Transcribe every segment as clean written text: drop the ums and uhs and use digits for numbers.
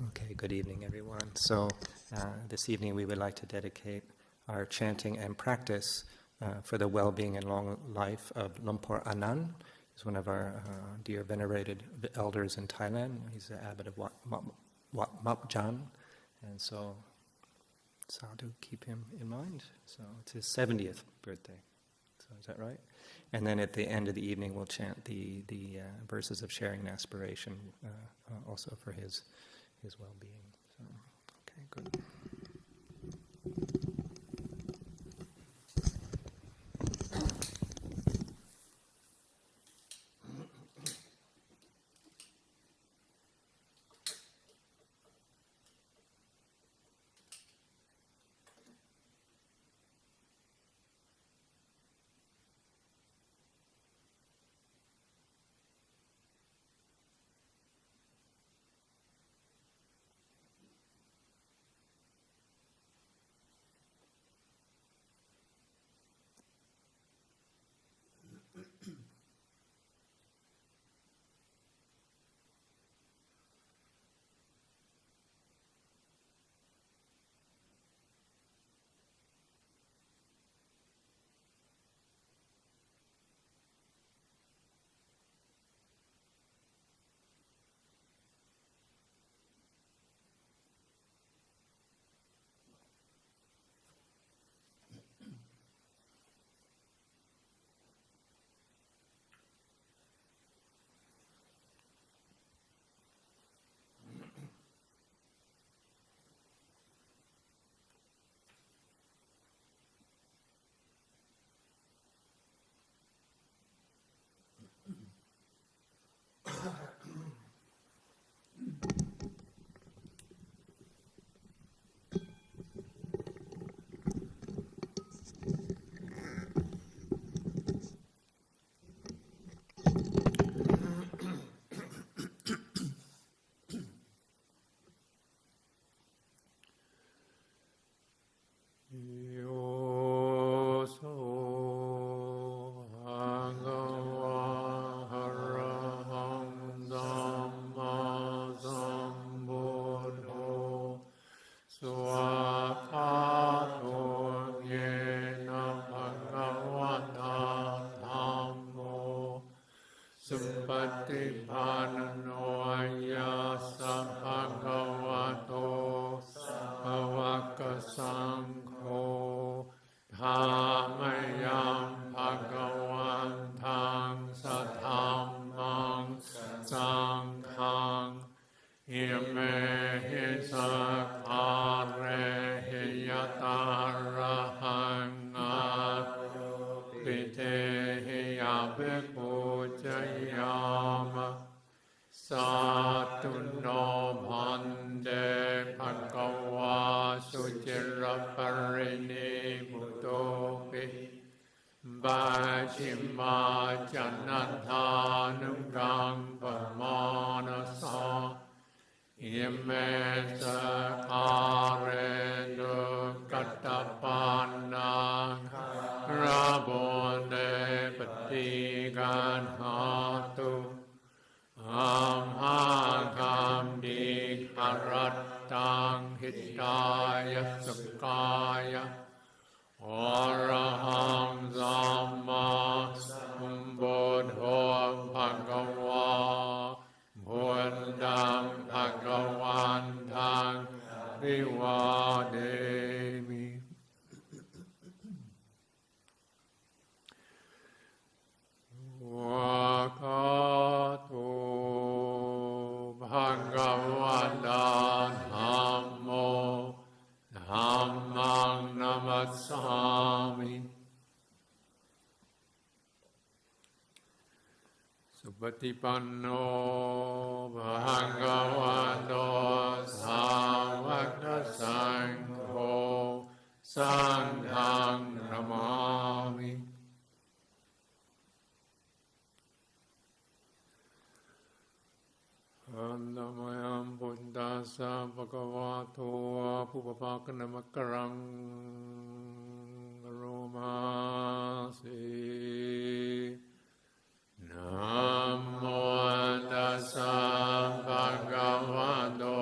Okay, good evening, everyone. So this evening we would like to dedicate our chanting and practice for the well-being and long life of Luang Por Anand. He's one of our dear venerated elders in Thailand. He's the abbot of Wat Map Jan, and so sadhu, keep him in mind. So it's his 70th birthday. So is that right? And then at the end of the evening we'll chant the verses of sharing and aspiration also for his well-being. So, okay, good. Patipanno bhagavato sāvaka saṅgho saṅghang namāmi. Annamayam buddhassa bhagavato apupapakanamakaraṁ romasi. Namo tassa bhagavato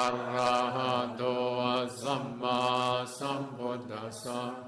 arahato samma sambuddhassa.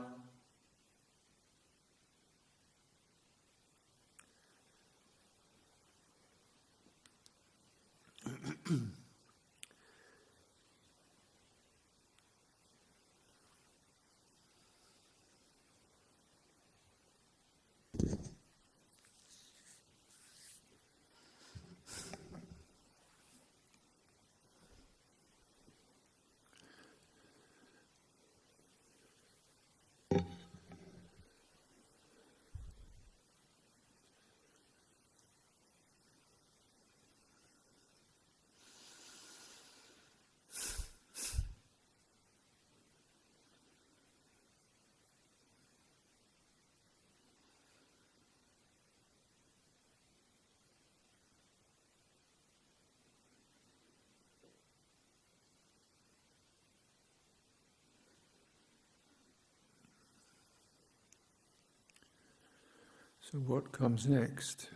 So what comes next?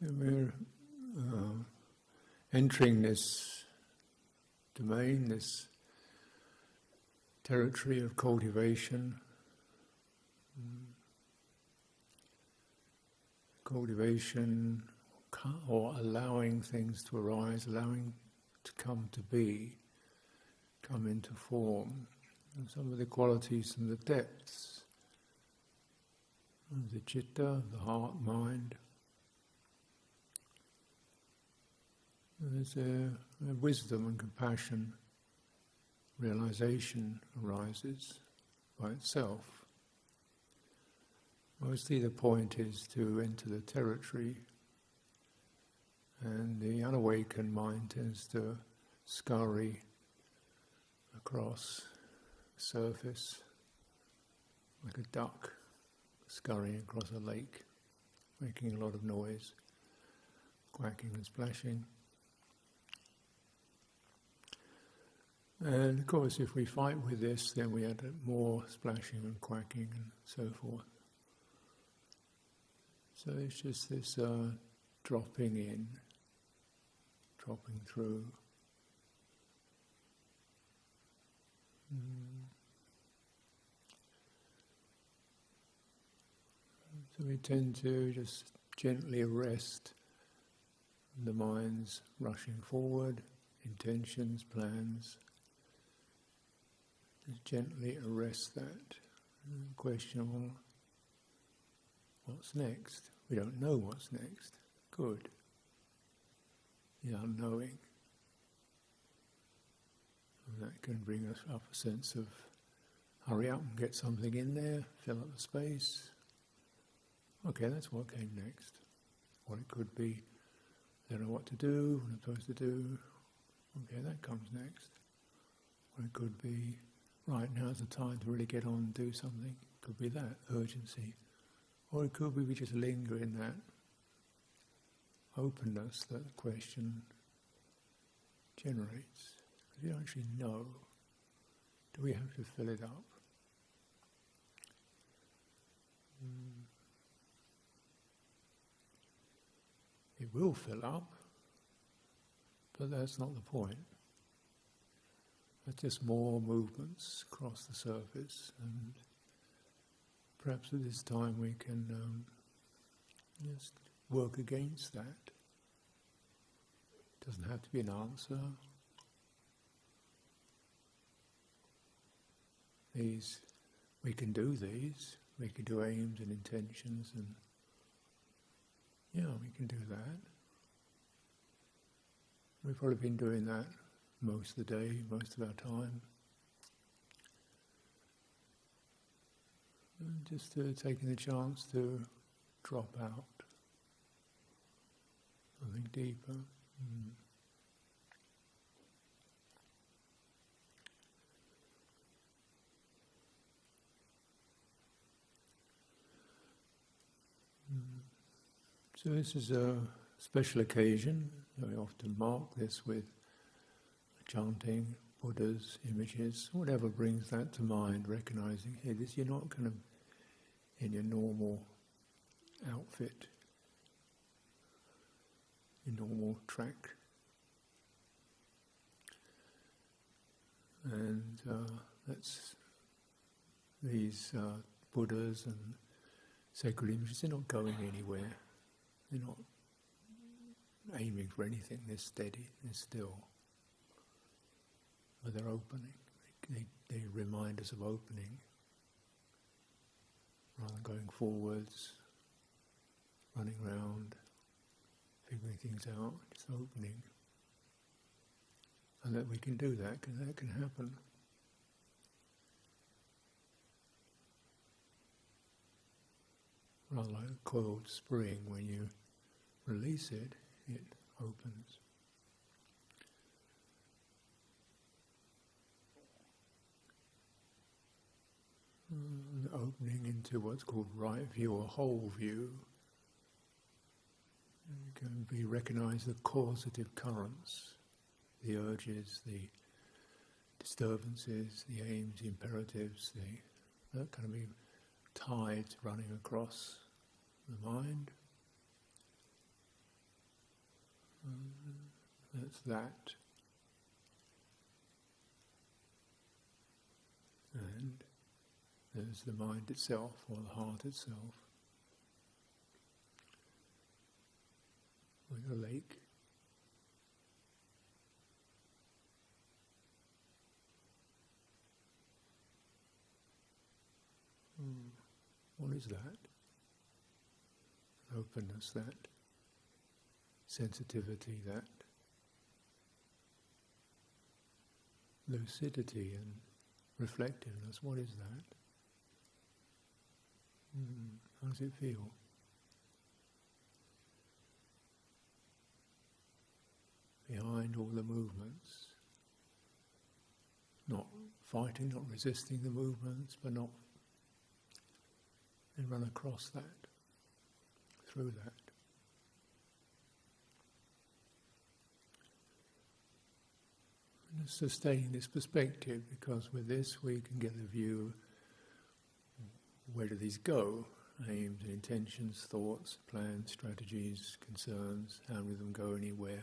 So we're entering this domain, this territory of cultivation. Cultivation or allowing things to arise, allowing to come to be, come into form. And some of the qualities and the depths of the citta, the heart, mind. There's a wisdom and compassion, realization arises by itself. Mostly the point is to enter the territory, and the unawakened mind tends to scurry across the surface like a duck scurrying across a lake, making a lot of noise, quacking and splashing. And of course, if we fight with this, then we add more splashing and quacking and so forth. So it's just this dropping in, dropping through. So we tend to just gently arrest the mind's rushing forward, intentions, plans. Just gently arrest that. And the question, well, what's next? We don't know what's next. Good. The unknowing. And that can bring us up a sense of hurry up and get something in there, fill up the space. Okay, that's what came next. What it could be, I don't know what to do, what I'm supposed to do. Okay, that comes next. What it could be, right, now's the time to really get on and do something. Could be that, urgency. Or it could be we just linger in that openness that the question generates. Because we don't actually know. Do we have to fill it up? It will fill up, but that's not the point. That's just more movements across the surface, and perhaps at this time we can just work against that. It doesn't have to be an answer. We can do these. We can do aims and intentions, and yeah, we can do that. We've probably been doing that most of the day, most of our time. And just taking the chance to drop out, something deeper. So this is a special occasion. We often mark this with chanting, Buddhas, images, whatever brings that to mind, recognizing, hey, this, you're not kind of in your normal outfit, your normal track. And that's these Buddhas and sacred images, they're not going anywhere. They're not aiming for anything, they're steady, they're still. But they're opening. They remind us of opening. Rather than going forwards, running around, figuring things out, just opening. And that we can do that, because that can happen. Rather like a coiled spring, when you release it, it opens. Opening into what's called right view or whole view. You can be recognise the causative currents, the urges, the disturbances, the aims, the imperatives, that kind of be tides running across the mind. That's that. And there's the mind itself, or the heart itself, like a lake. What is that? Openness, that sensitivity, that lucidity and reflectiveness. What is that? How does it feel? Behind all the movements, not fighting, not resisting the movements, but not, and run across that, through that. And sustaining this perspective, because with this we can get a view. Where do these go? Aims and intentions, thoughts, plans, strategies, concerns, how many of them go anywhere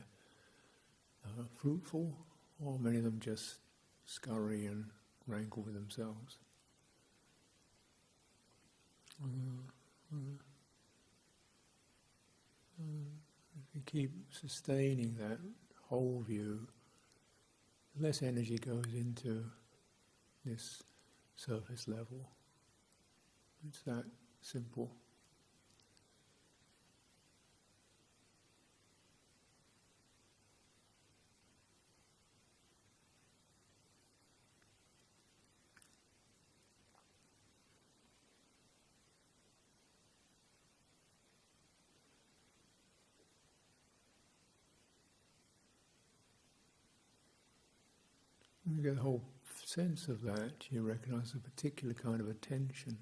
fruitful, or many of them just scurry and rankle with themselves. If you keep sustaining that whole view, less energy goes into this surface level. It's that simple. When you get the whole sense of that, you recognize a particular kind of attention,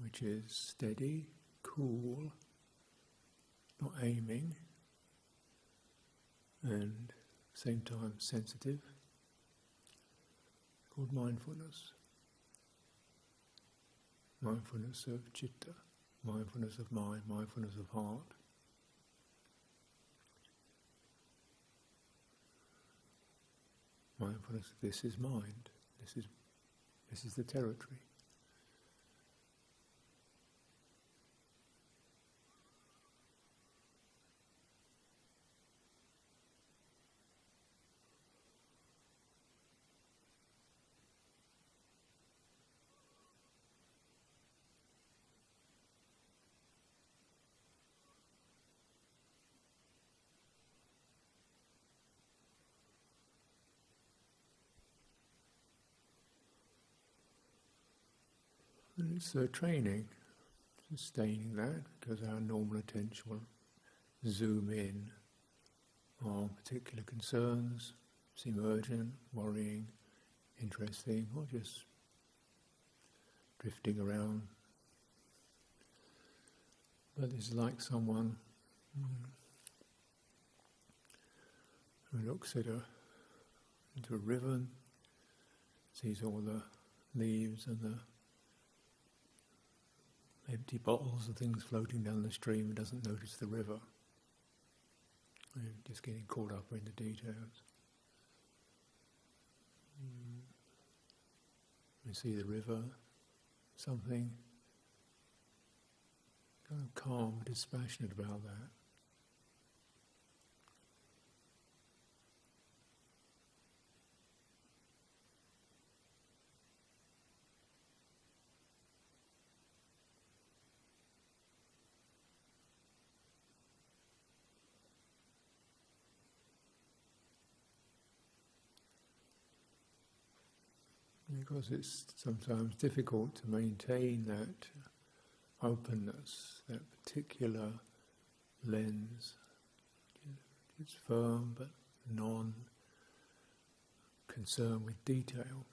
which is steady, cool, not aiming, and at the same time sensitive, called mindfulness. Mindfulness of citta, mindfulness of mind, mindfulness of heart. Mindfulness, this is mind, this is the territory. And it's a training, sustaining that, because our normal attention will zoom in on particular concerns, seem urgent, worrying, interesting, or just drifting around But it's like someone who looks into a river, sees all the leaves and the empty bottles and things floating down the stream, and doesn't notice the river. And just getting caught up in the details. You see the river, something kind of calm, dispassionate about that. Because it's sometimes difficult to maintain that openness, that particular lens. It's firm but non-concerned with detail.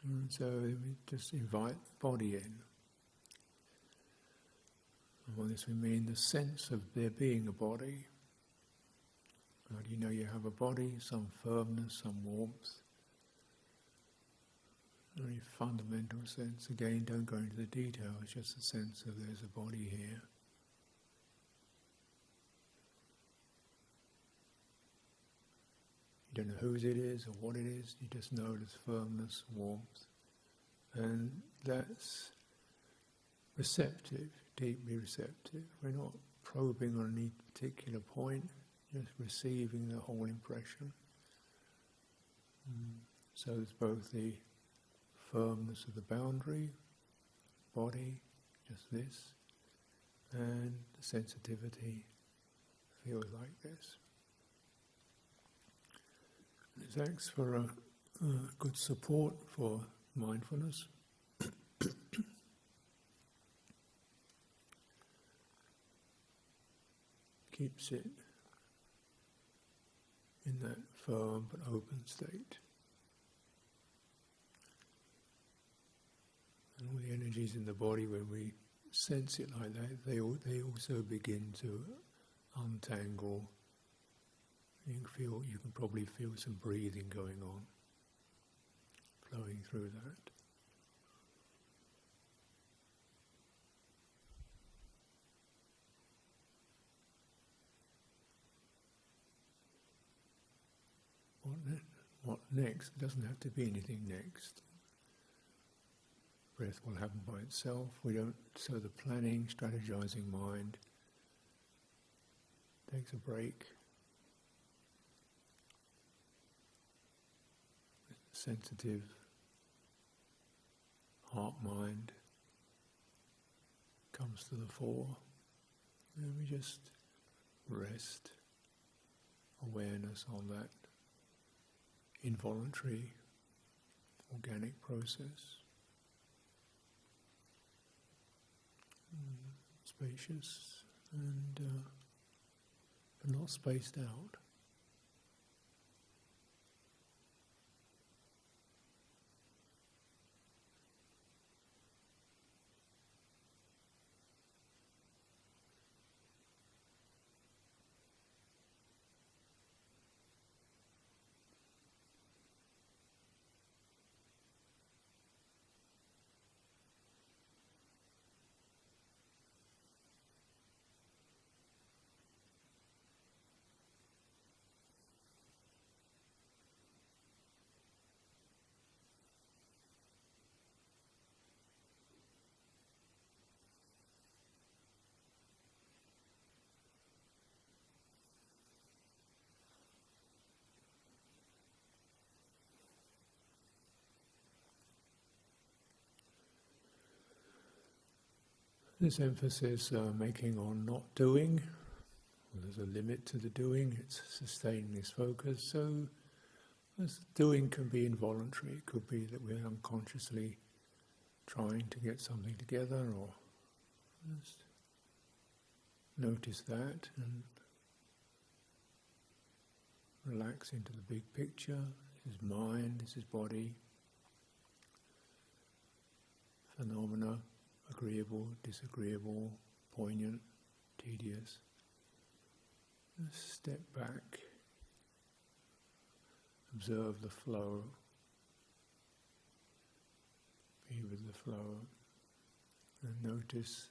And so we just invite the body in. And by this we mean the sense of there being a body. How do you know you have a body? Some firmness, some warmth. Very fundamental sense. Again, don't go into the detail, it's just a sense of there's a body here. You don't know whose it is or what it is, you just know there's firmness, warmth. And that's receptive, deeply receptive. We're not probing on any particular point, just receiving the whole impression. So there's both the firmness of the boundary, body, just this, and the sensitivity feels like this. This acts for a good support for mindfulness. Keeps it in that firm but open state. And all the energies in the body, when we sense it like that, they also begin to untangle. You can probably feel some breathing going on, flowing through that. What next? It doesn't have to be anything next. Breath will happen by itself. So the planning, strategizing mind takes a break. Sensitive heart-mind comes to the fore, and we just rest, awareness on that involuntary, organic process. Spacious and but not spaced out. This emphasis making on not doing. There's a limit to the doing, it's sustaining this focus. So this doing can be involuntary. It could be that we're unconsciously trying to get something together, or just notice that and relax into the big picture. This is mind, this is body. phenomena, agreeable, disagreeable, poignant, tedious. Just step back, observe the flow, be with the flow, and notice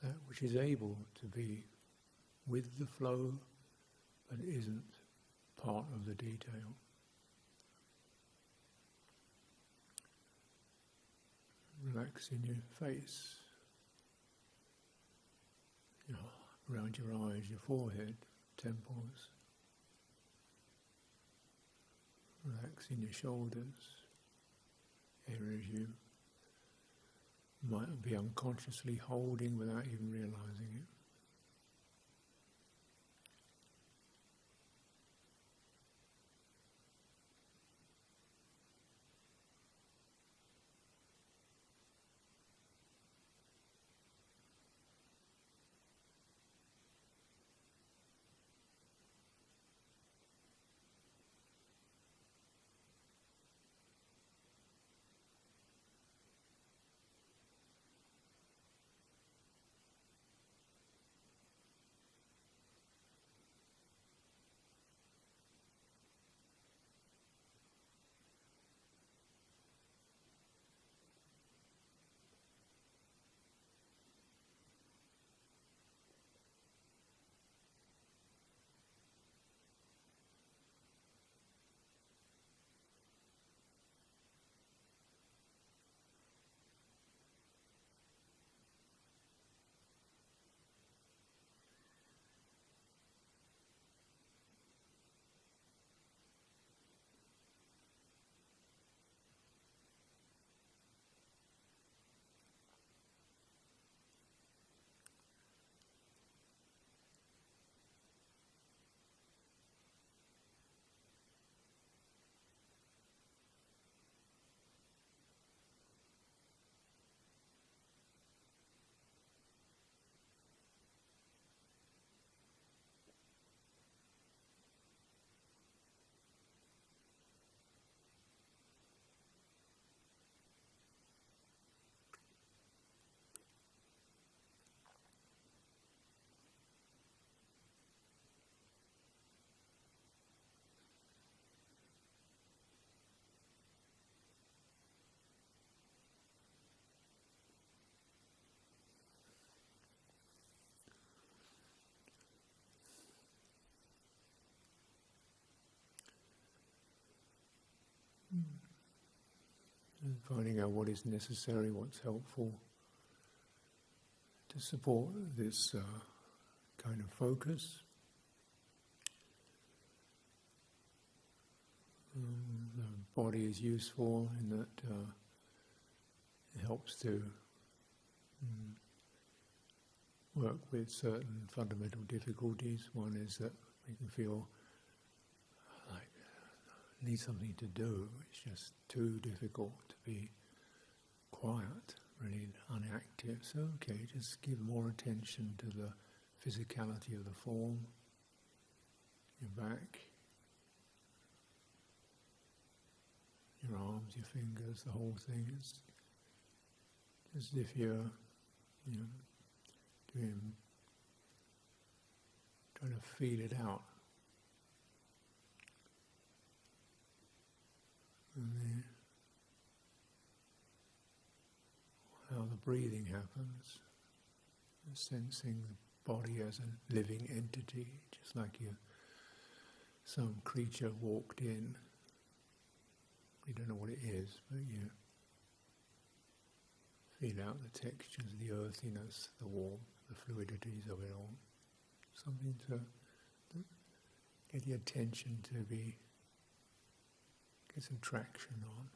that which is able to be with the flow but isn't part of the detail. Relax in your face, around your eyes, your forehead, temples. Relax in your shoulders, areas you might be unconsciously holding without even realizing it. And finding out what is necessary, what's helpful to support this kind of focus. The body is useful in that it helps to work with certain fundamental difficulties. One is that we can feel like I need something to do. It's just too difficult to be quiet, really unactive. So okay, just give more attention to the physicality of the form, your back, your arms, your fingers, the whole thing. It's as if you're, trying to feel it out. And then how the breathing happens, sensing the body as a living entity, just like some creature walked in. You don't know what it is, but you feel out the textures, the earthiness, the warmth, the fluidities of it all. Something to get the attention to get some traction on.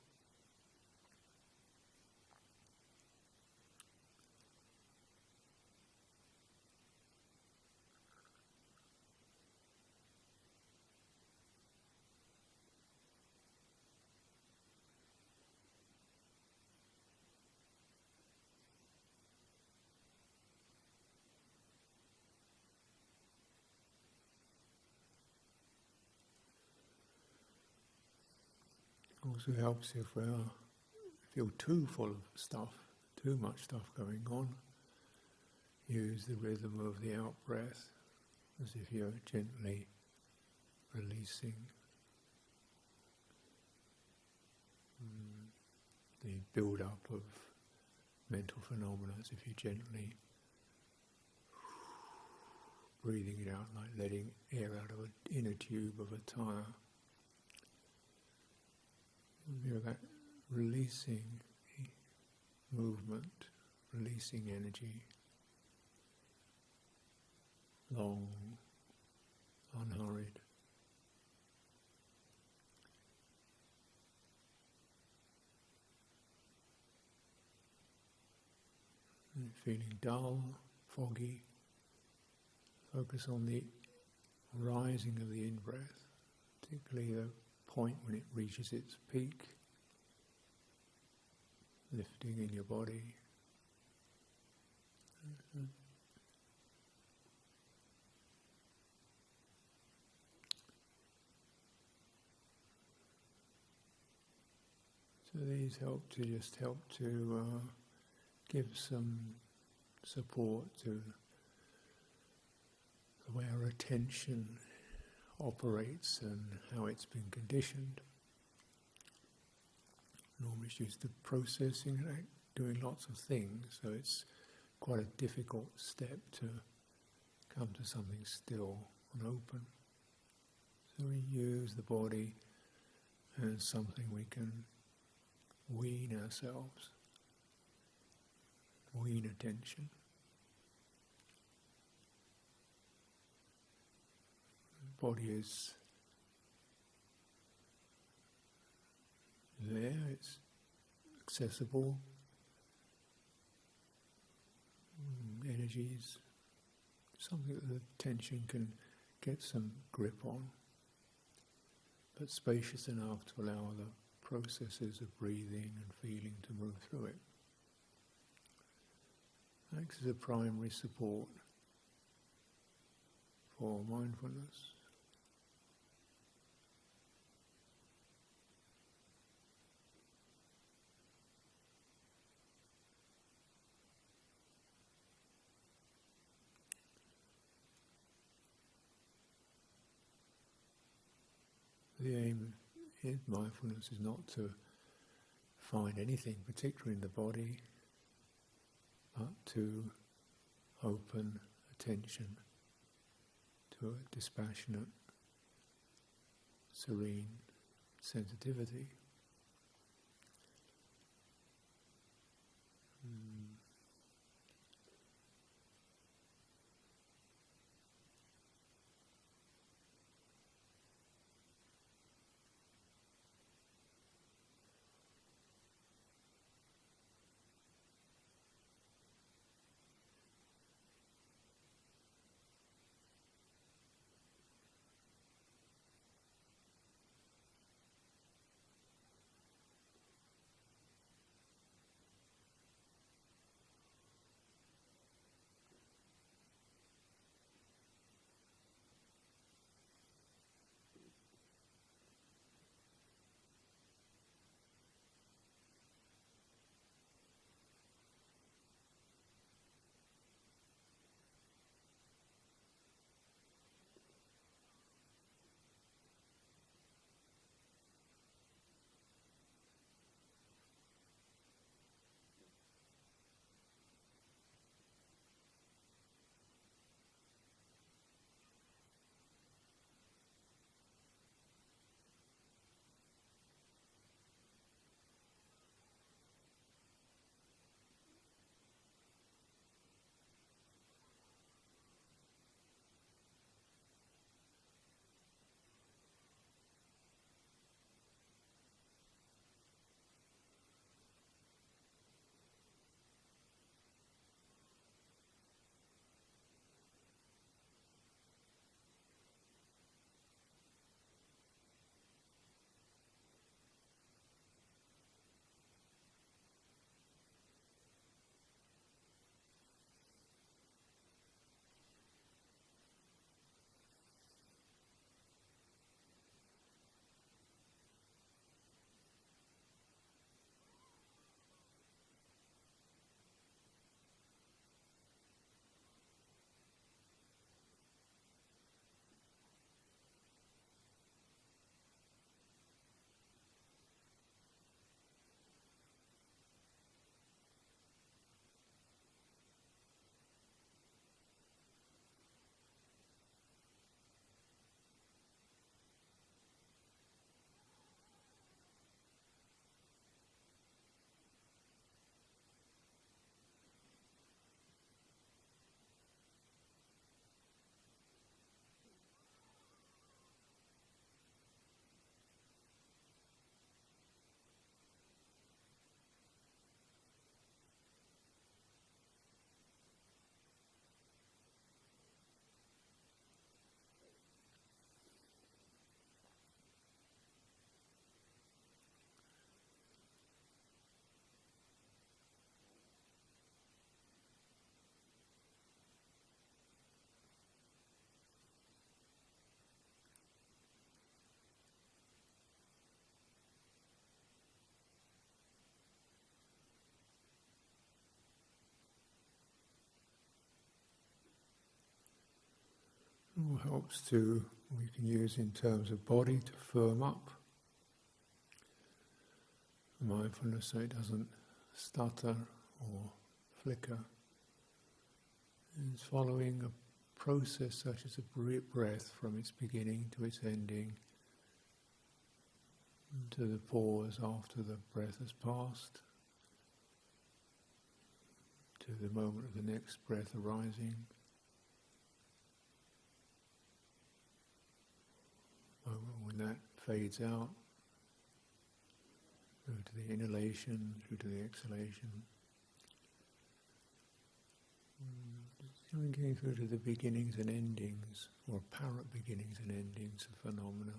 Also helps if feel too full of stuff, too much stuff going on, use the rhythm of the out-breath as if you're gently releasing the build-up of mental phenomena, as if you're gently breathing it out, like letting air out of an inner tube of a tyre. You know, that releasing movement, releasing energy, long, unhurried. And feeling dull, foggy, focus on the rising of the in-breath, particularly the point when it reaches its peak, lifting in your body. So these help to give some support to the way our attention operates and how it's been conditioned. Normally it's used to processing and doing lots of things, so it's quite a difficult step to come to something still and open. So we use the body as something we can wean ourselves, wean attention. The body is there, it's accessible, energies, something that the attention can get some grip on, but spacious enough to allow the processes of breathing and feeling to move through it. Acts as a primary support for mindfulness. The aim in mindfulness is not to find anything particular in the body, but to open attention to a dispassionate, serene sensitivity. helps to, we can use in terms of body to firm up mindfulness so it doesn't stutter or flicker. It's following a process such as a breath from its beginning to its ending, to the pause after the breath has passed, to the moment of the next breath arising, moment when that fades out, through to the inhalation, through to the exhalation. Getting through to the beginnings and endings, or apparent beginnings and endings of phenomena.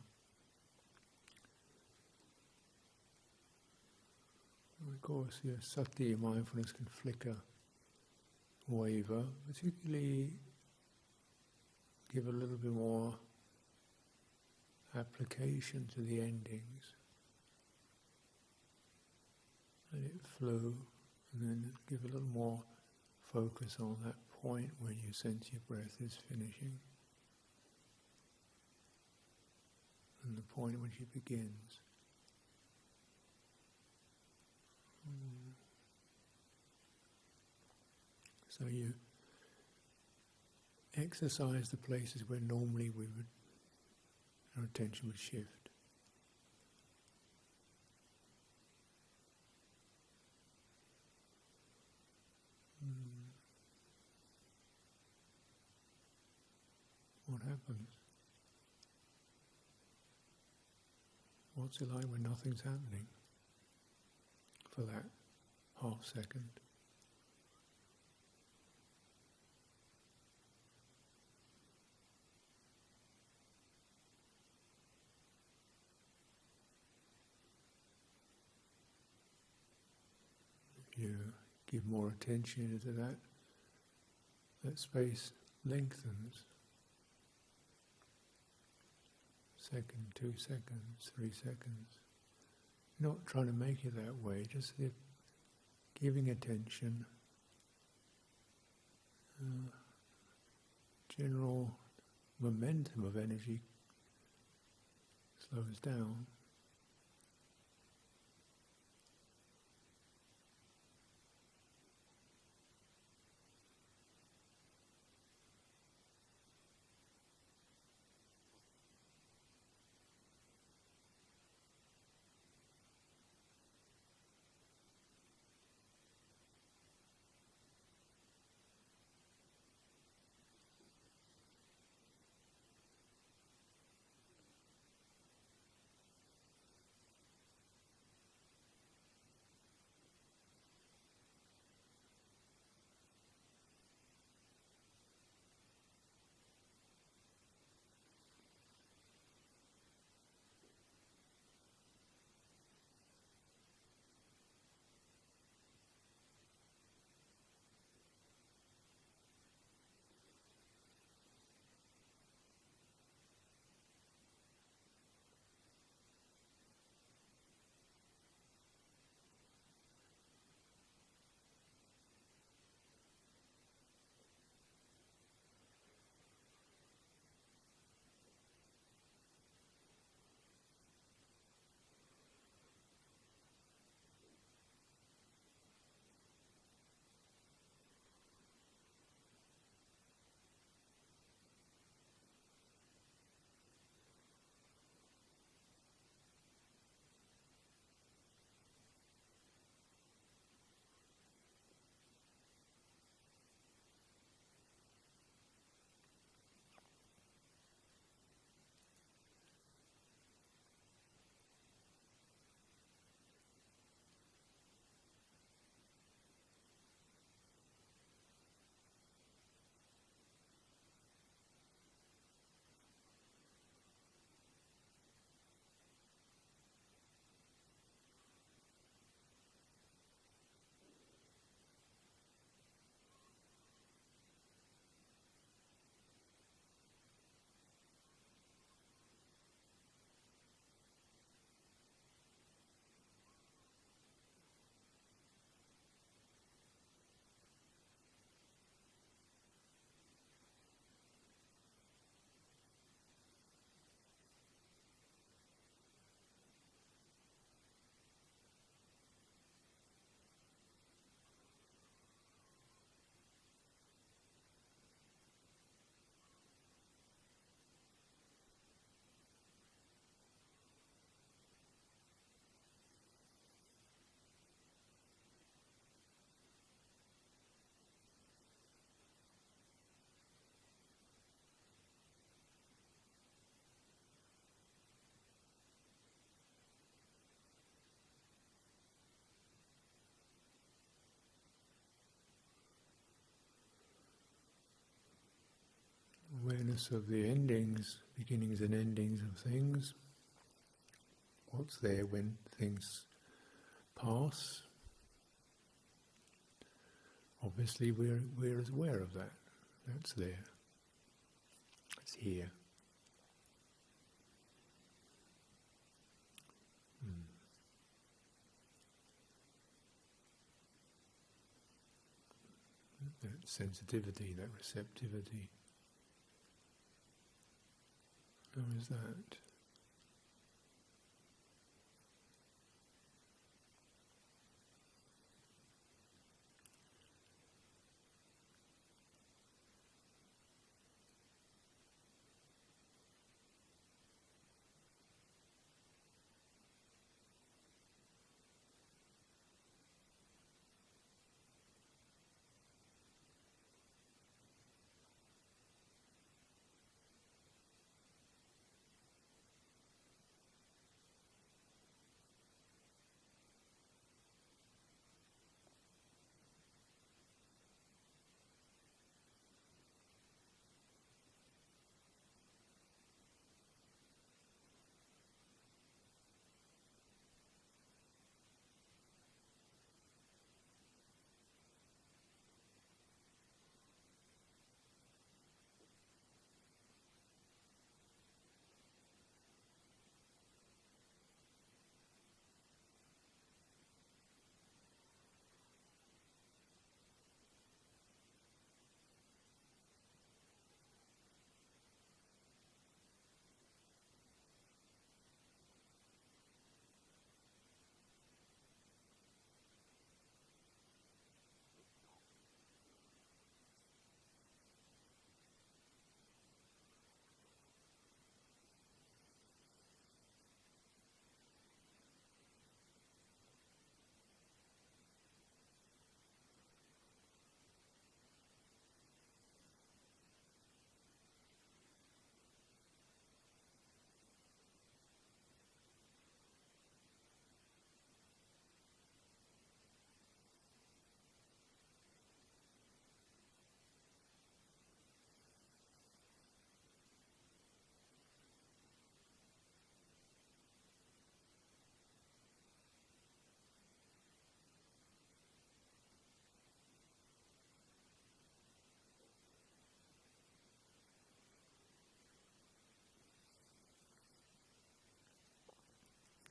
Of course, your sati, mindfulness, can flicker, waver, particularly give a little bit more application to the endings. Let it flow, and then give a little more focus on that point when you sense your breath is finishing, and the point at which it begins. So you exercise the places where normally our attention would shift. What happens? What's it like when nothing's happening for that half second? If you give more attention to that space lengthens. Second, 2 seconds, 3 seconds. Not trying to make it that way, just giving attention. General momentum of energy slows down. awareness of the endings, beginnings and endings of things. What's there when things pass? Obviously we're aware of that. That's there. It's here. That sensitivity, that receptivity. How is that?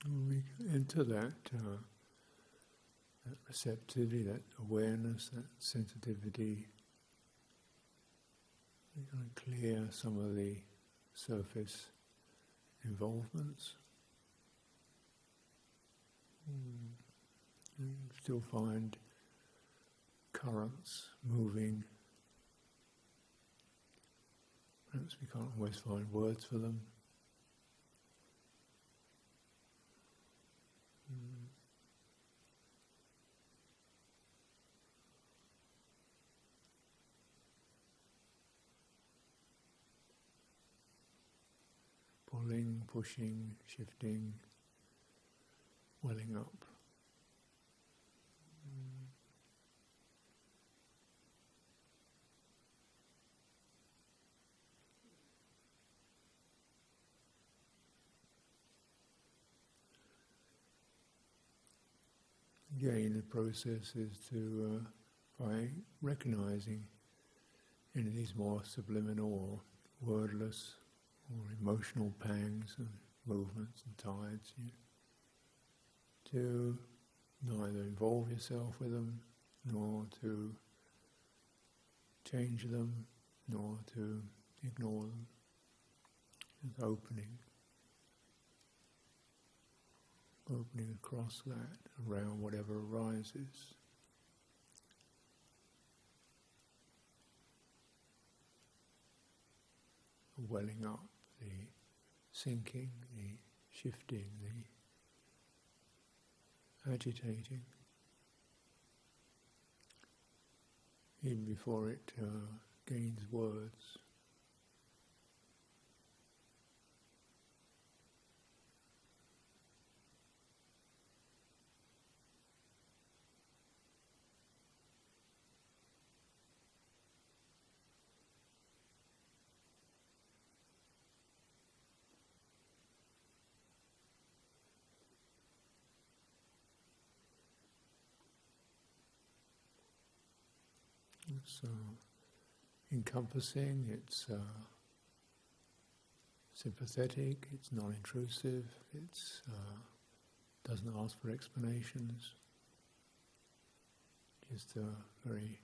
We enter that receptivity, that awareness, that sensitivity. We're going to clear some of the surface involvements. You still find currents moving. Perhaps we can't always find words for them. Pulling, pushing, shifting, welling up. Again, the process is to, by recognizing any of these more subliminal or wordless or emotional pangs and movements and tides, to neither involve yourself with them, nor to change them, nor to ignore them. Just opening across that, around whatever arises. Welling up, the sinking, the shifting, the agitating, even before it gains words. It's encompassing, it's sympathetic, it's non-intrusive, it doesn't ask for explanations, just a very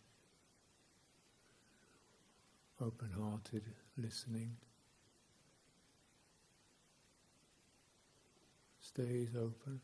open-hearted listening. Stays open.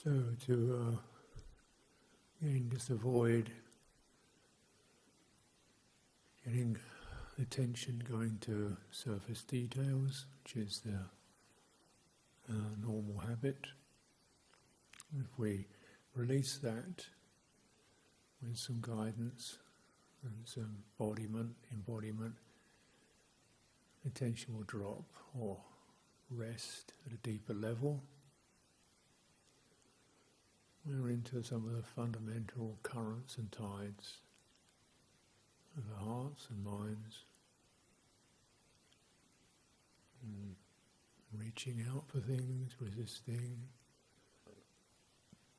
So to again, just avoid getting attention going to surface details, which is the normal habit. If we release that with some guidance and some embodiment, attention will drop or rest at a deeper level. We're into some of the fundamental currents and tides of our hearts and minds, and reaching out for things, resisting,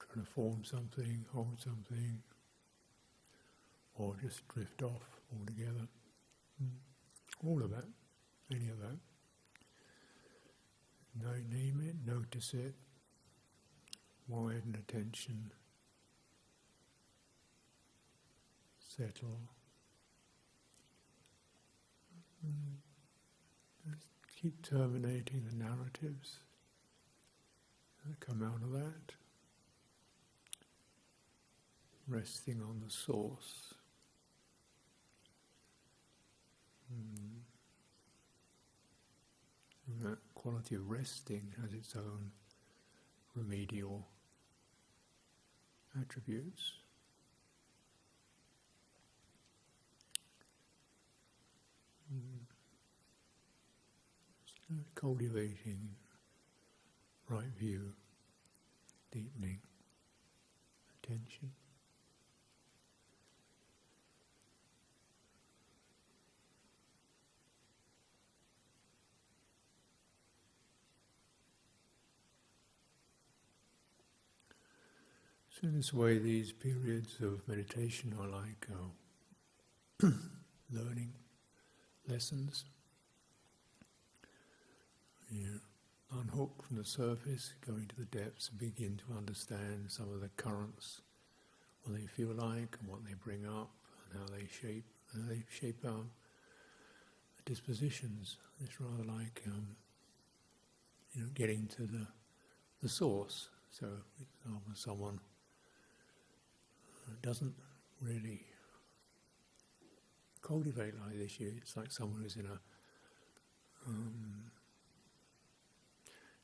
trying to form something, hold something, or just drift off altogether. All of that, any of that. Name it, notice it, widen attention, settle, Just keep terminating the narratives that come out of that. Resting on the source. And that quality of resting has its own remedial attributes. Cultivating right view, deepening attention. So in this way, these periods of meditation are like learning lessons. You unhook from the surface, go into the depths and begin to understand some of the currents, what they feel like and what they bring up and how they shape our dispositions. It's rather like getting to the source. So, for example, someone doesn't really cultivate like this. It's like someone who's in a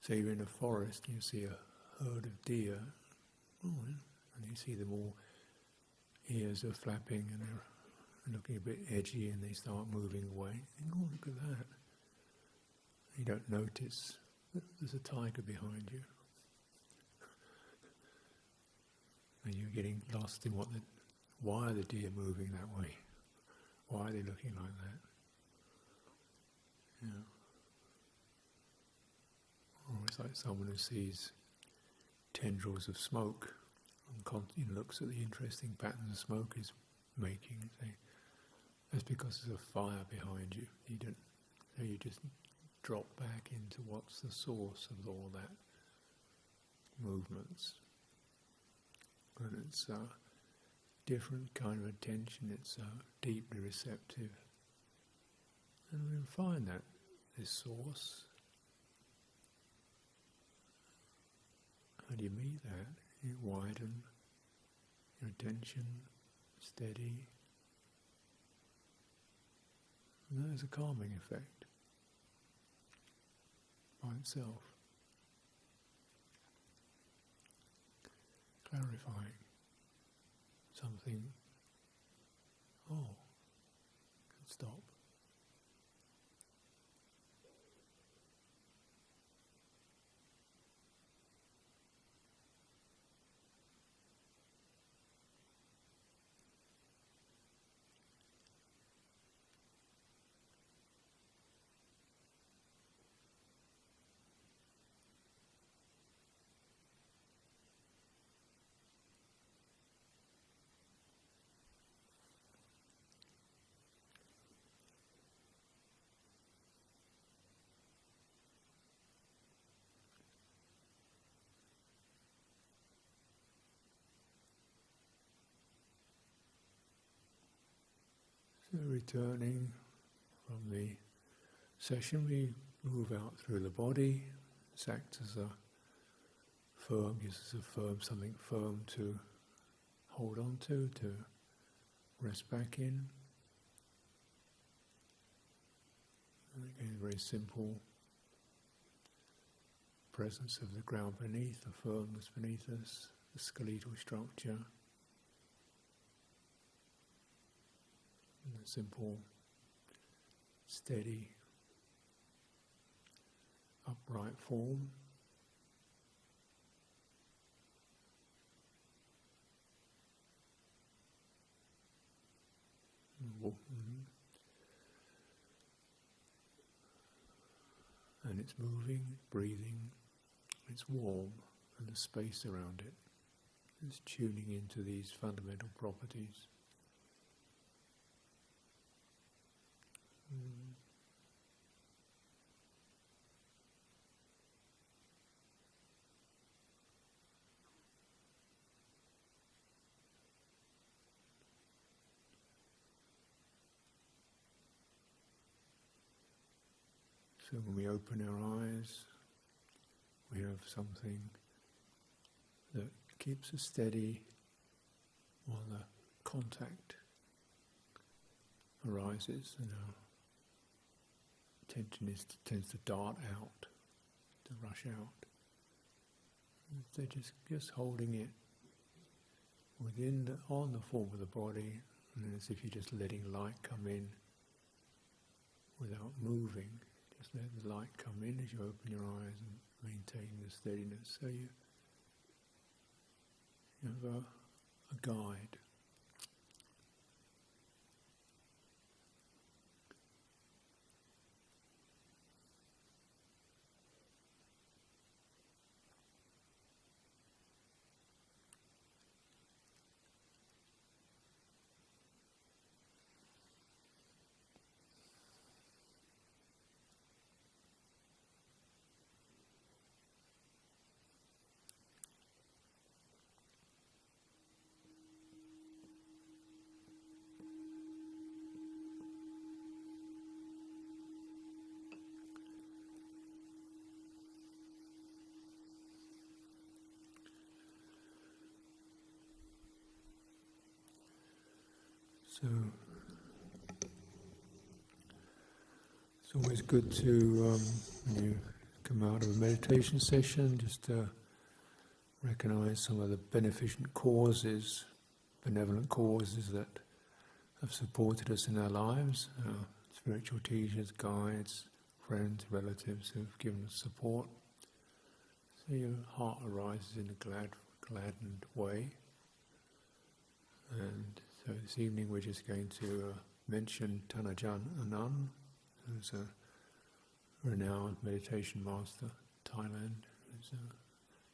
say you're in a forest and you see a herd of deer, and you see them all, ears are flapping and they're looking a bit edgy and they start moving away. You think, oh, look at that. You don't notice that there's a tiger behind you. And you're getting lost in why are the deer moving that way? Why are they looking like that? Yeah. Or it's like someone who sees tendrils of smoke and looks at the interesting patterns of smoke is making and say, that's because there's a fire behind you. You just drop back into what's the source of all that movements. And it's a different kind of attention, it's deeply receptive. And we find that this source. How do you meet that? You widen your attention, steady. And there's a calming effect by itself. Clarifying something, can stop. So returning from the session, we move out through the body. This acts as gives us something firm to hold on to rest back in. And again, very simple presence of the ground beneath, the firmness beneath us, the skeletal structure. And a simple, steady, upright form. And it's moving, breathing, it's warm, and the space around it is tuning into these fundamental properties. So when we open our eyes, we have something that keeps us steady while the contact arises, and our attention tends to dart out, to rush out. They're just holding it on the form of the body, and as if you're just letting light come in without moving. Just let the light come in as you open your eyes and maintain the steadiness. So you have a guide. So it's always good to, when you come out of a meditation session, just to recognize some of the benevolent causes that have supported us in our lives, our spiritual teachers, guides, friends, relatives who have given us support. So your heart arises in a gladdened way. And so this evening we're just going to mention Thanajan Anand, who's a renowned meditation master in Thailand, who's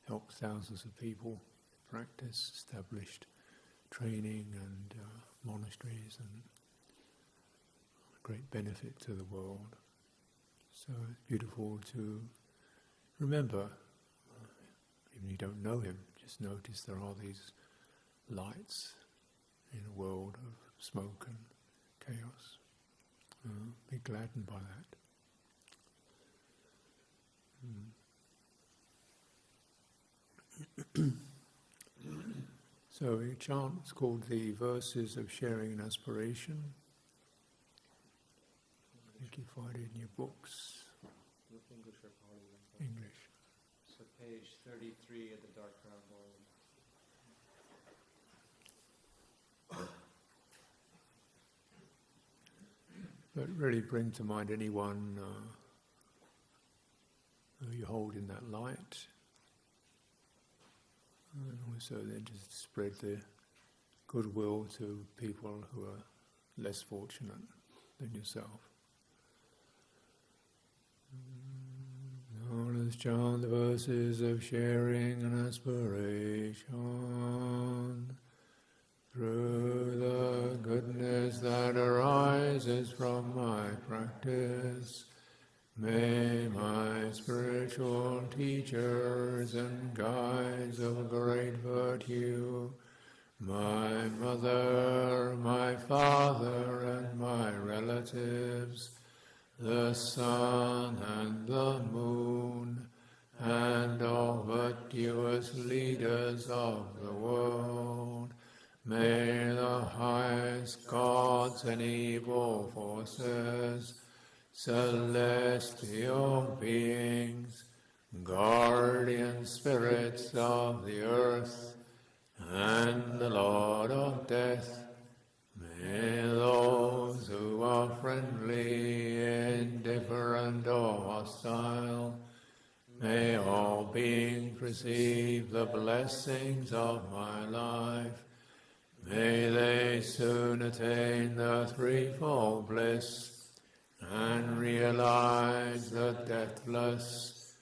helped thousands of people practice, established training and monasteries, and great benefit to the world. So it's beautiful to remember, even if you don't know him, just notice there are these lights in a world of smoke and chaos. Be gladdened by that. So a chant is called the Verses of Sharing and Aspiration. I think you find it in your books. English or Pali? English. So page 33 of the dark brown volume. But really bring to mind anyone who you hold in that light. And also then just spread the goodwill to people who are less fortunate than yourself. Now let's chant the verses of sharing and aspiration. Through the goodness that arises from my practice, may my spiritual teachers and guides of great virtue, my mother, my father, and my relatives, the sun and the moon, and all virtuous leaders of the world, may the highest gods and evil forces, celestial beings, guardian spirits of the earth, and the Lord of death, may those who are friendly, indifferent, or hostile, may all beings receive the blessings of my life. May they soon attain the threefold bliss and realize the deathless.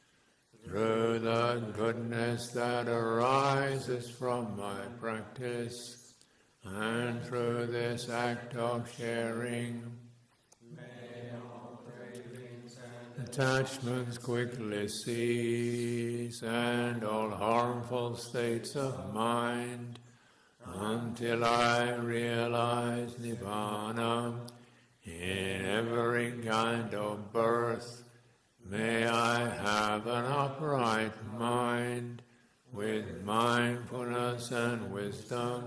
Through the goodness that arises from my practice, and through this act of sharing, may all cravings and attachments quickly cease, and all harmful states of mind, until I realize Nibbana in every kind of birth May I have an upright mind, with mindfulness and wisdom,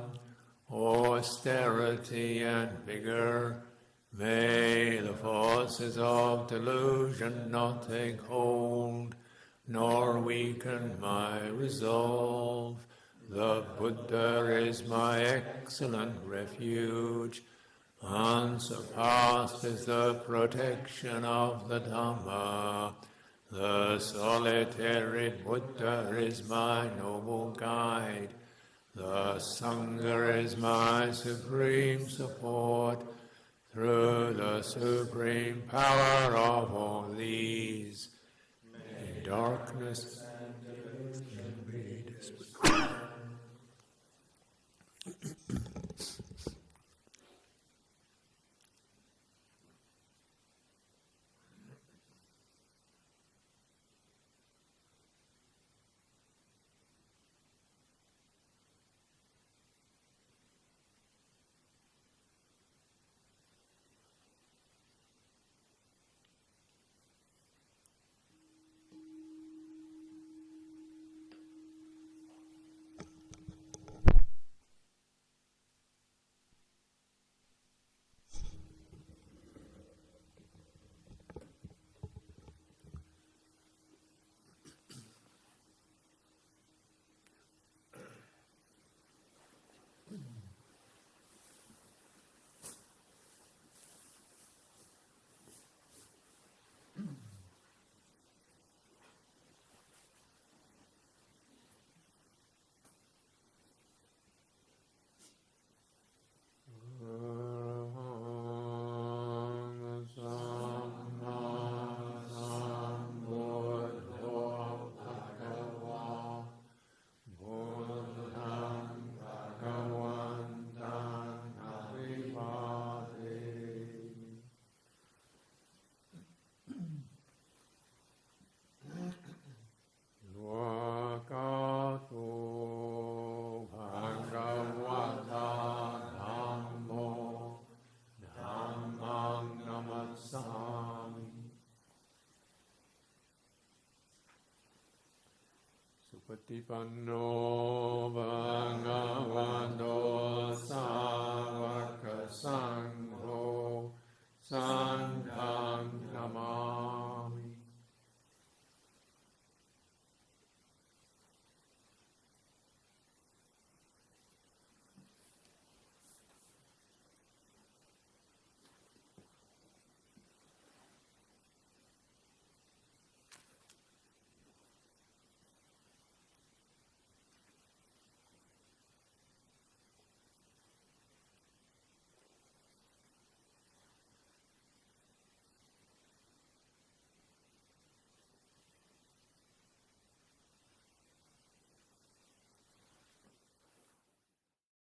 austerity and vigor. May the forces of delusion not take hold, nor weaken my resolve. The Buddha is my excellent refuge. Unsurpassed is the protection of the Dhamma. The solitary Buddha is my noble guide. The Sangha is my supreme support. Through the supreme power of all these, may darkness and delusion be dispelled. Supatipanno